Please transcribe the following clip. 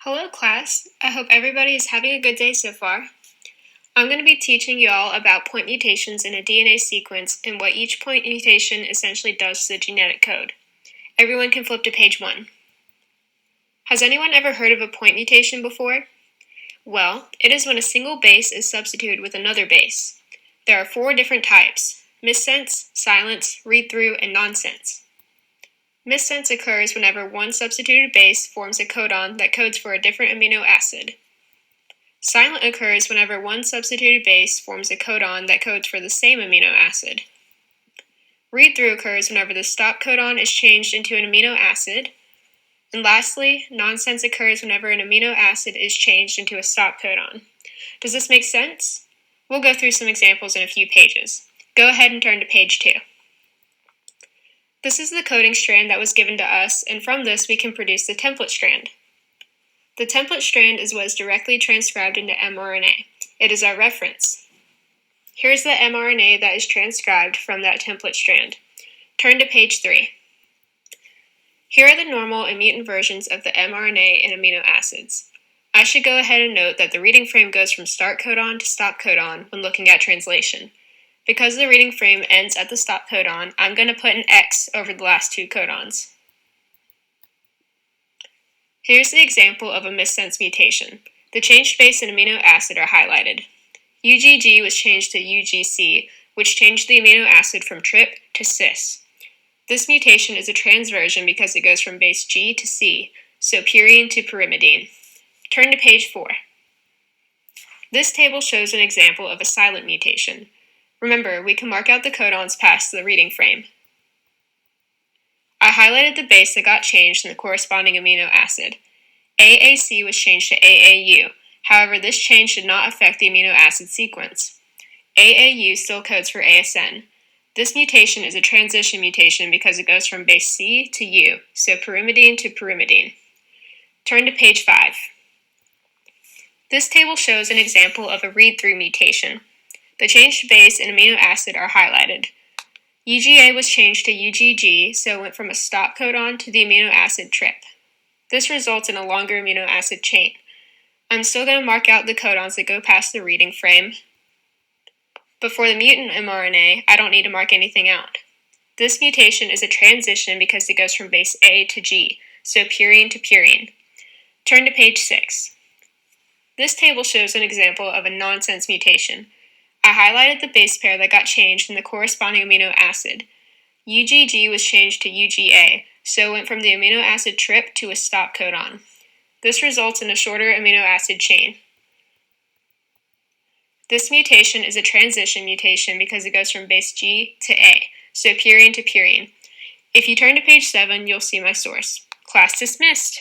Hello class, I hope everybody is having a good day so far. I'm going to be teaching you all about point mutations in a DNA sequence and what each point mutation essentially does to the genetic code. Everyone can flip to page 1. Has anyone ever heard of a point mutation before? Well, it is when a single base is substituted with another base. There are 4 different types: missense, silence, read-through, and nonsense. Missense occurs whenever one substituted base forms a codon that codes for a different amino acid. Silent occurs whenever one substituted base forms a codon that codes for the same amino acid. Read-through occurs whenever the stop codon is changed into an amino acid. And lastly, nonsense occurs whenever an amino acid is changed into a stop codon. Does this make sense? We'll go through some examples in a few pages. Go ahead and turn to page 2. This is the coding strand that was given to us, and from this we can produce the template strand. The template strand is what is directly transcribed into mRNA. It is our reference. Here's the mRNA that is transcribed from that template strand. Turn to page 3. Here are the normal and mutant versions of the mRNA and amino acids. I should go ahead and note that the reading frame goes from start codon to stop codon when looking at translation. Because the reading frame ends at the stop codon, I'm going to put an X over the last 2 codons. Here's the example of a missense mutation. The changed base and amino acid are highlighted. UGG was changed to UGC, which changed the amino acid from trp to cis. This mutation is a transversion because it goes from base G to C, so purine to pyrimidine. Turn to page 4. This table shows an example of a silent mutation. Remember, we can mark out the codons past the reading frame. I highlighted the base that got changed in the corresponding amino acid. AAC was changed to AAU. However, this change did not affect the amino acid sequence. AAU still codes for ASN. This mutation is a transition mutation because it goes from base C to U, so pyrimidine to pyrimidine. Turn to page 5. This table shows an example of a read-through mutation. The changed base and amino acid are highlighted. UGA was changed to UGG, so it went from a stop codon to the amino acid trp. This results in a longer amino acid chain. I'm still going to mark out the codons that go past the reading frame. But for the mutant mRNA, I don't need to mark anything out. This mutation is a transition because it goes from base A to G, so purine to purine. Turn to page 6. This table shows an example of a nonsense mutation. I highlighted the base pair that got changed in the corresponding amino acid. UGG was changed to UGA, so it went from the amino acid trp to a stop codon. This results in a shorter amino acid chain. This mutation is a transition mutation because it goes from base G to A, so purine to purine. If you turn to page 7, you'll see my source. Class dismissed.